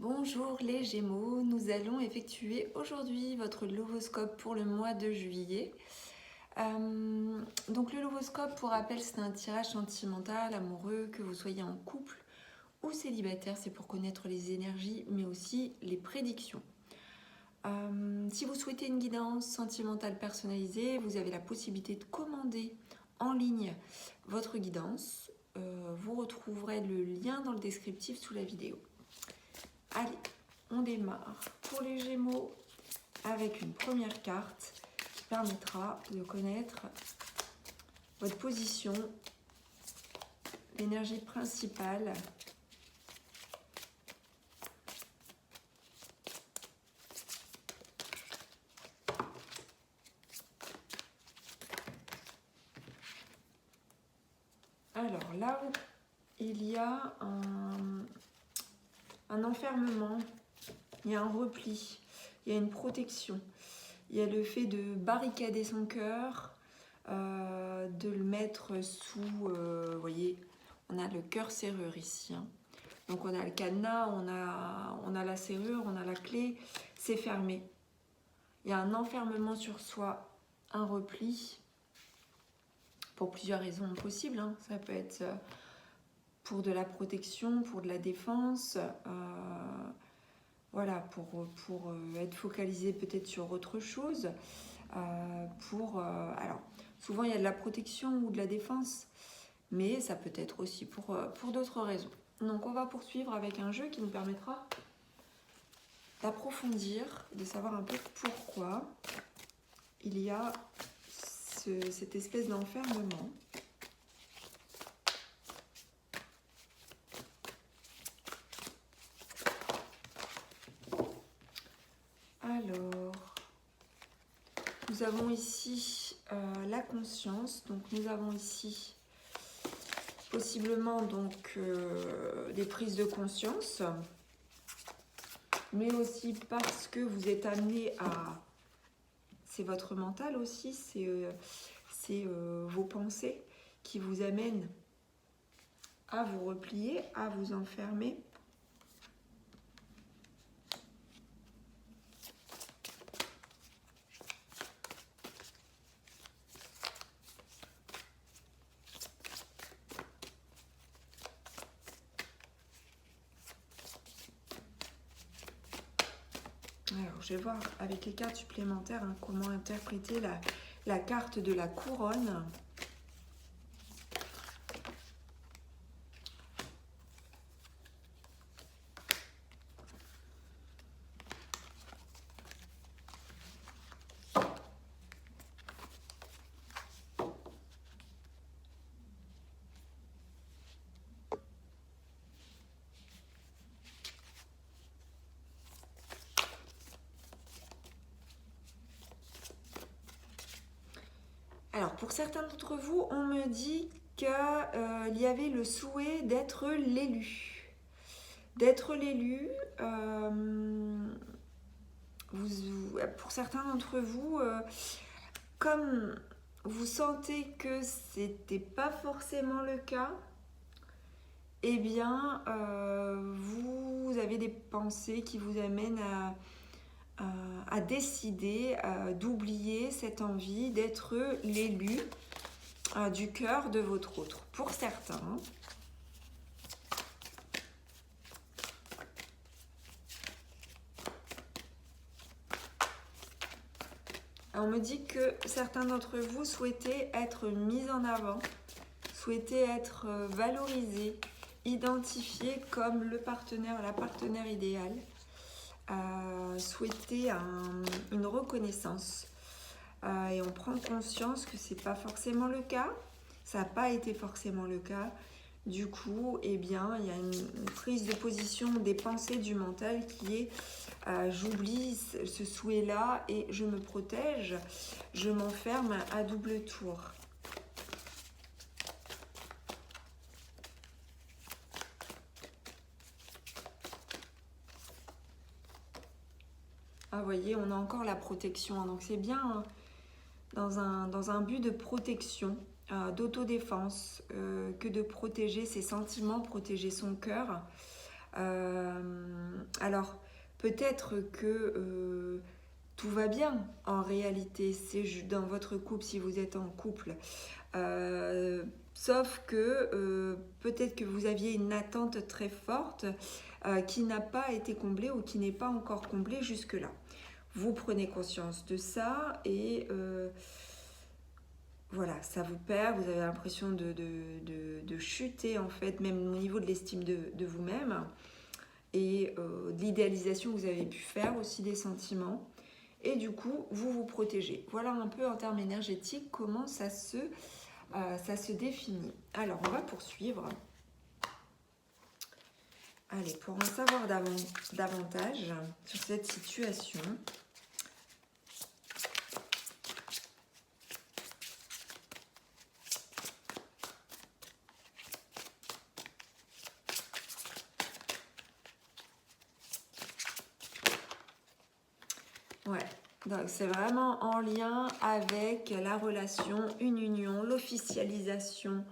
Bonjour les Gémeaux, nous allons effectuer aujourd'hui votre lovoscope pour le mois de juillet. Donc le lovoscope, pour rappel, c'est un tirage sentimental, amoureux, que vous soyez en couple ou célibataire, c'est pour connaître les énergies mais aussi les prédictions. Si vous souhaitez une guidance sentimentale personnalisée, vous avez la possibilité de commander en ligne votre guidance. Vous retrouverez le lien dans le descriptif sous la vidéo. Allez, on démarre pour les Gémeaux avec une première carte qui permettra de connaître votre position, l'énergie principale. Alors là où il y a un enfermement, il y a un repli, il y a une protection, il y a le fait de barricader son cœur, de le mettre sous, vous voyez, on a le cœur serrure ici, hein. Donc on a le cadenas, on a la serrure, on a la clé, c'est fermé. Il y a un enfermement sur soi, un repli, pour plusieurs raisons possibles, hein. Ça peut être pour de la protection, pour de la défense, voilà, pour être focalisé peut-être sur autre chose, alors souvent il y a de la protection ou de la défense, mais ça peut être aussi pour d'autres raisons. Donc on va poursuivre avec un jeu qui nous permettra d'approfondir, de savoir un peu pourquoi il y a cette espèce d'enfermement. Alors, nous avons ici la conscience, donc nous avons ici possiblement donc des prises de conscience, mais aussi parce que vous êtes amené à... C'est votre mental aussi, c'est vos pensées qui vous amènent à vous replier, à vous enfermer. Alors, je vais voir avec les cartes supplémentaires comment interpréter la carte de la couronne. Alors, pour certains d'entre vous, on me dit qu'il y avait le souhait d'être l'élu. D'être l'élu, pour certains d'entre vous, comme vous sentez que c'était pas forcément le cas, eh bien, vous avez des pensées qui vous amènent à décider d'oublier cette envie d'être l'élu du cœur de votre autre. Pour certains, on me dit que certains d'entre vous souhaitaient être mis en avant, souhaitaient être valorisés, identifiés comme le partenaire, la partenaire idéale, souhaiter une reconnaissance. Et on prend conscience que c'est pas forcément le cas, ça n'a pas été forcément le cas. Du coup, eh bien, il y a une prise de position des pensées du mental qui est j'oublie ce souhait-là et je me protège, je m'enferme à double tour. Ah, vous voyez, on a encore la protection, hein, donc c'est bien hein, dans un but de protection, d'autodéfense, que de protéger ses sentiments, protéger son cœur. Alors, peut-être que tout va bien en réalité, c'est dans votre couple, si vous êtes en couple. Sauf que peut-être que vous aviez une attente très forte qui n'a pas été comblée ou qui n'est pas encore comblée jusque-là. Vous prenez conscience de ça et voilà, ça vous perd, vous avez l'impression de chuter en fait, même au niveau de l'estime de vous-même et de l'idéalisation que vous avez pu faire aussi des sentiments. Et du coup, vous vous protégez. Voilà un peu en termes énergétiques comment ça se définit. Alors, on va poursuivre. Allez, pour en savoir davantage sur cette situation. Ouais, donc c'est vraiment en lien avec la relation, une union, l'officialisation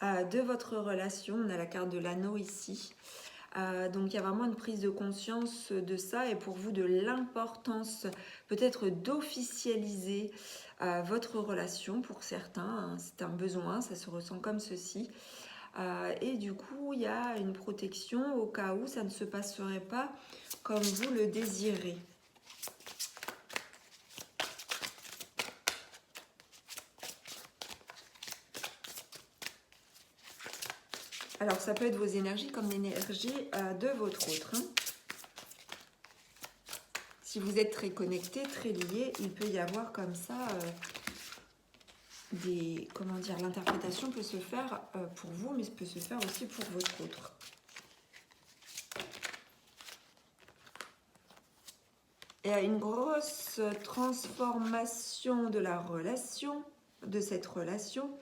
de votre relation. On a la carte de l'anneau ici. Donc il y a vraiment une prise de conscience de ça et pour vous de l'importance peut-être d'officialiser votre relation pour certains. Hein, c'est un besoin, ça se ressent comme ceci. Et du coup, il y a une protection au cas où ça ne se passerait pas comme vous le désirez. Alors, ça peut être vos énergies comme l'énergie de votre autre. Hein. Si vous êtes très connecté, très lié, il peut y avoir comme ça comment dire, l'interprétation peut se faire pour vous, mais peut se faire aussi pour votre autre. Il y a une grosse transformation de la relation, de cette relation,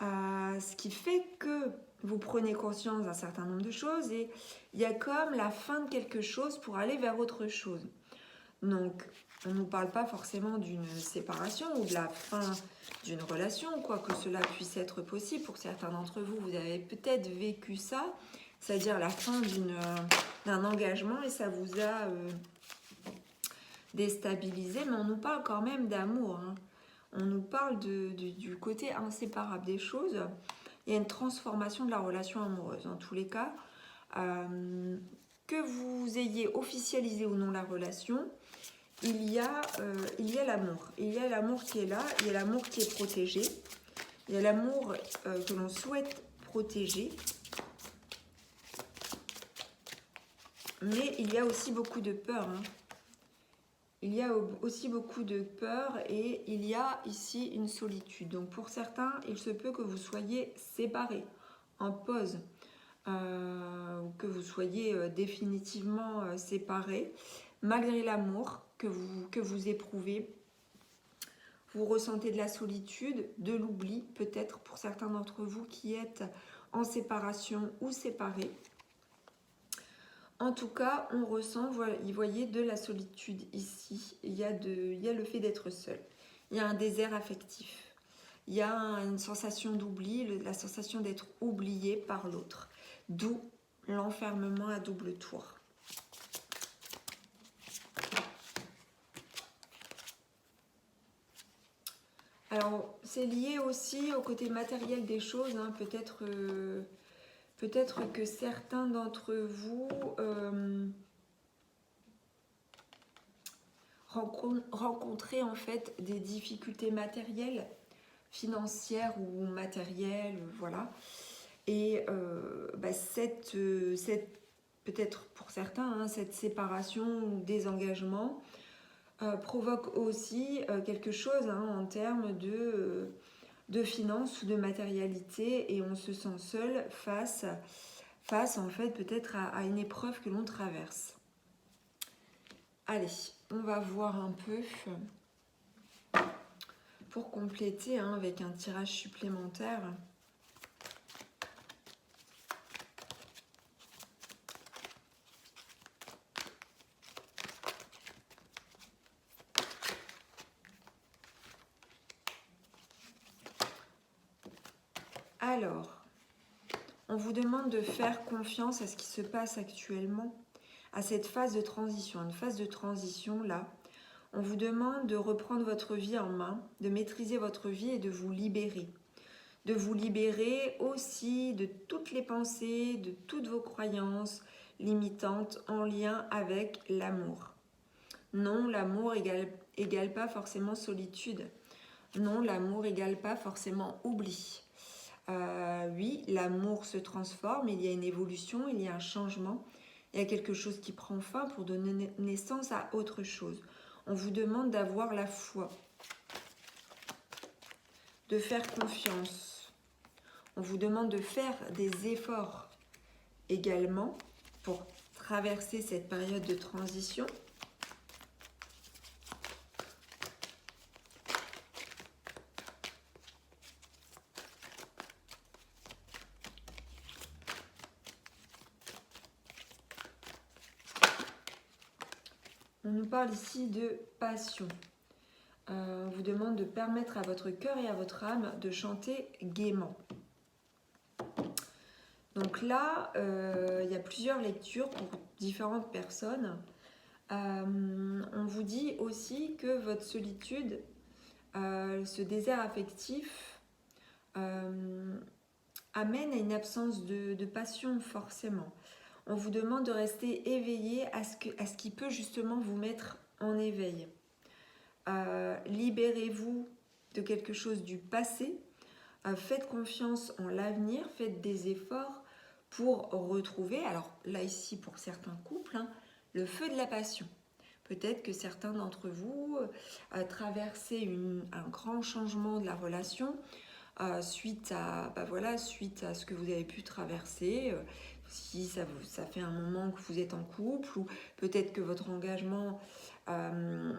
ce qui fait que vous prenez conscience d'un certain nombre de choses et il y a comme la fin de quelque chose pour aller vers autre chose. Donc, on ne nous parle pas forcément d'une séparation ou de la fin d'une relation, quoique cela puisse être possible. Pour certains d'entre vous, vous avez peut-être vécu ça, c'est-à-dire la fin d'un engagement et ça vous a déstabilisé, mais on nous parle quand même d'amour. Hein. On nous parle du côté inséparable des choses. Il y a une transformation de la relation amoureuse. En tous les cas, que vous ayez officialisé ou non la relation, il y a l'amour. Il y a l'amour qui est là, il y a l'amour qui est protégé. Il y a l'amour que l'on souhaite protéger. Mais il y a aussi beaucoup de peur. Hein. Il y a aussi beaucoup de peur et il y a ici une solitude. Donc pour certains, il se peut que vous soyez séparés, en pause, ou que vous soyez définitivement séparés, malgré l'amour que vous éprouvez. Vous ressentez de la solitude, de l'oubli, peut-être pour certains d'entre vous qui êtes en séparation ou séparés. En tout cas, on ressent, vous voyez, de la solitude ici. Il y a le fait d'être seul. Il y a un désert affectif. Il y a une sensation d'oubli, la sensation d'être oublié par l'autre. D'où l'enfermement à double tour. Alors, c'est lié aussi au côté matériel des choses. Hein. Peut-être que certains d'entre vous rencontrez en fait des difficultés matérielles, financières ou matérielles, voilà. Et peut-être pour certains, hein, cette séparation ou désengagement provoque aussi quelque chose hein, en termes de finances ou de matérialité et on se sent seul face en fait peut-être à une épreuve que l'on traverse. Allez, on va voir un peu pour compléter hein, avec un tirage supplémentaire. Alors, on vous demande de faire confiance à ce qui se passe actuellement, à cette phase de transition. Une phase de transition, là, on vous demande de reprendre votre vie en main, de maîtriser votre vie et de vous libérer. De vous libérer aussi de toutes les pensées, de toutes vos croyances limitantes en lien avec l'amour. Non, l'amour égale pas forcément solitude. Non, l'amour égale pas forcément oubli. Oui, l'amour se transforme, il y a une évolution, il y a un changement, il y a quelque chose qui prend fin pour donner naissance à autre chose. On vous demande d'avoir la foi, de faire confiance. On vous demande de faire des efforts également pour traverser cette période de transition. On nous parle ici de passion. On vous demande de permettre à votre cœur et à votre âme de chanter gaiement. Donc là, il y a plusieurs lectures pour différentes personnes. On vous dit aussi que votre solitude, ce désert affectif, amène à une absence de passion forcément. On vous demande de rester éveillé à ce qui peut justement vous mettre en éveil. Libérez-vous de quelque chose du passé. Faites confiance en l'avenir. Faites des efforts pour retrouver, alors là ici pour certains couples, le feu de la passion. Peut-être que certains d'entre vous traversez un grand changement de la relation suite à ce que vous avez pu traverser. Si ça fait un moment que vous êtes en couple, ou peut-être que votre engagement de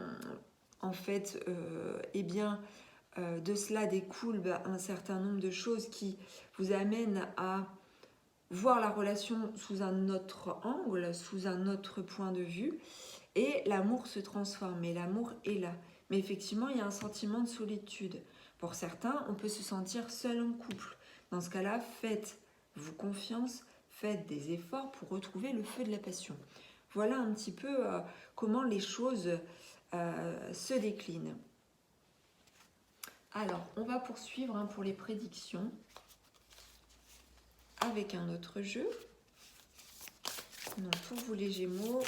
cela découle un certain nombre de choses qui vous amènent à voir la relation sous un autre angle, sous un autre point de vue, et l'amour se transforme, et l'amour est là. Mais effectivement, il y a un sentiment de solitude. Pour certains, on peut se sentir seul en couple. Dans ce cas-là, faites-vous confiance, faites des efforts pour retrouver le feu de la passion. Voilà un petit peu comment les choses se déclinent. Alors, on va poursuivre pour les prédictions avec un autre jeu. Donc, pour vous les Gémeaux,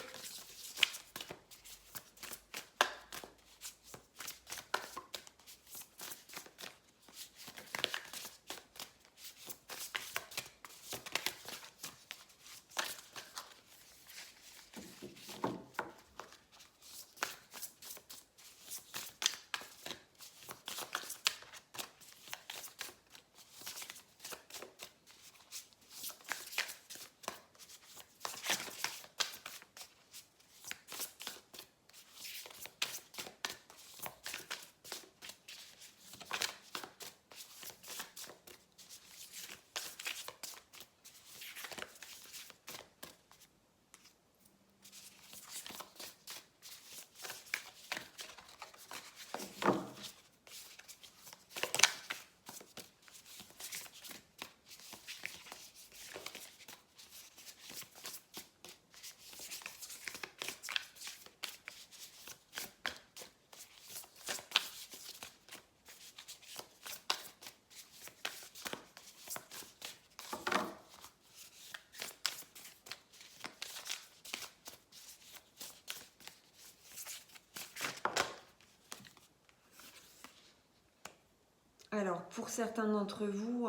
alors pour certains d'entre vous,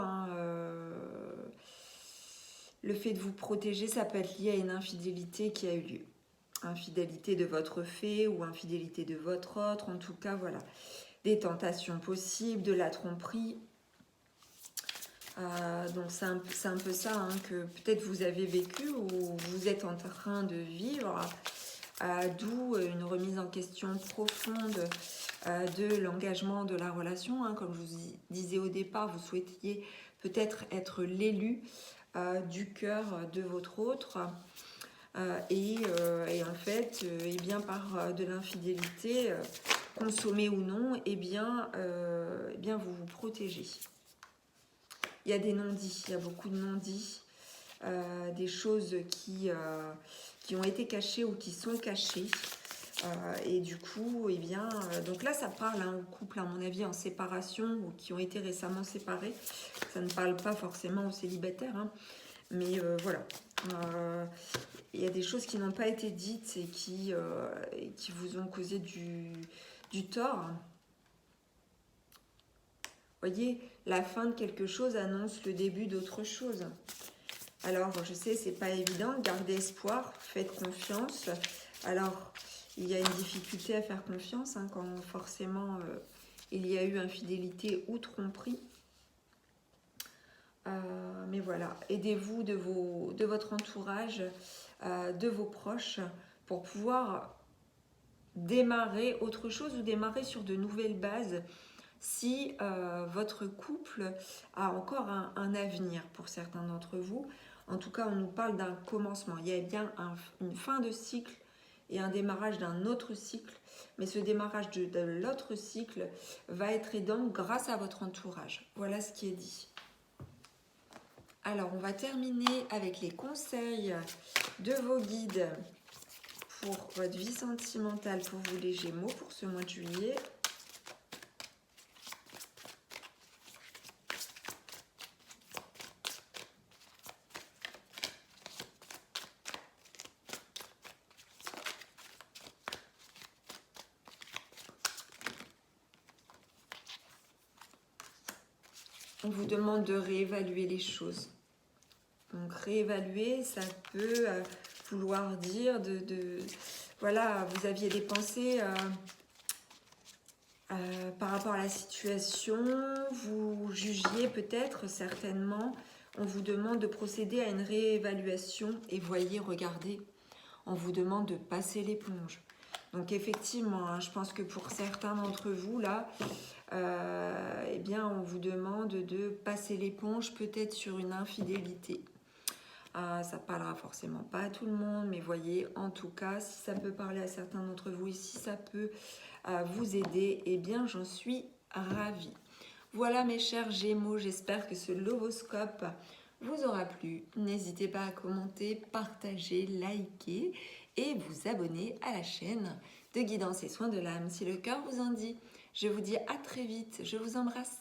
le fait de vous protéger, ça peut être lié à une infidélité qui a eu lieu. Infidélité de votre fait ou infidélité de votre autre, en tout cas, voilà. Des tentations possibles, de la tromperie. Donc c'est un peu ça que peut-être vous avez vécu ou vous êtes en train de vivre, d'où une remise en question profonde de l'engagement de la relation. Comme je vous disais au départ, vous souhaitiez peut-être être l'élu du cœur de votre autre. Et en fait, par de l'infidélité, consommée ou non, vous vous protégez. Il y a des non-dits, il y a beaucoup de non-dits. des choses qui ont été cachées ou qui sont cachées. Et du coup, eh bien, donc là, ça parle aux couples, à mon avis, en séparation ou qui ont été récemment séparés. Ça ne parle pas forcément aux célibataires, hein, mais voilà. Il y a des choses qui n'ont pas été dites et qui vous ont causé du tort. Voyez, la fin de quelque chose annonce le début d'autre chose. Alors, je sais, c'est pas évident, gardez espoir, faites confiance. Alors, il y a une difficulté à faire confiance hein, quand forcément il y a eu infidélité ou tromperie. Mais voilà, aidez-vous de votre entourage, de vos proches, pour pouvoir démarrer autre chose ou démarrer sur de nouvelles bases si votre couple a encore un avenir pour certains d'entre vous. En tout cas, on nous parle d'un commencement. Il y a bien une fin de cycle et un démarrage d'un autre cycle. Mais ce démarrage de l'autre cycle va être aidant grâce à votre entourage. Voilà ce qui est dit. Alors, on va terminer avec les conseils de vos guides pour votre vie sentimentale pour vous les Gémeaux pour ce mois de juillet. On vous demande de réévaluer les choses. Donc réévaluer, ça peut vouloir dire voilà, vous aviez des pensées par rapport à la situation, vous jugiez peut-être, certainement, on vous demande de procéder à une réévaluation et voyez, regardez, on vous demande de passer l'éponge. Donc effectivement, hein, je pense que pour certains d'entre vous, là, eh bien, on vous demande de passer l'éponge peut-être sur une infidélité. Ça parlera forcément pas à tout le monde, mais voyez, en tout cas, si ça peut parler à certains d'entre vous et si ça peut vous aider, eh bien, j'en suis ravie. Voilà mes chers Gémeaux, j'espère que ce lovoscope vous aura plu. N'hésitez pas à commenter, partager, liker et vous abonner à la chaîne de Guidance et Soins de l'âme si le cœur vous en dit. Je vous dis à très vite, je vous embrasse.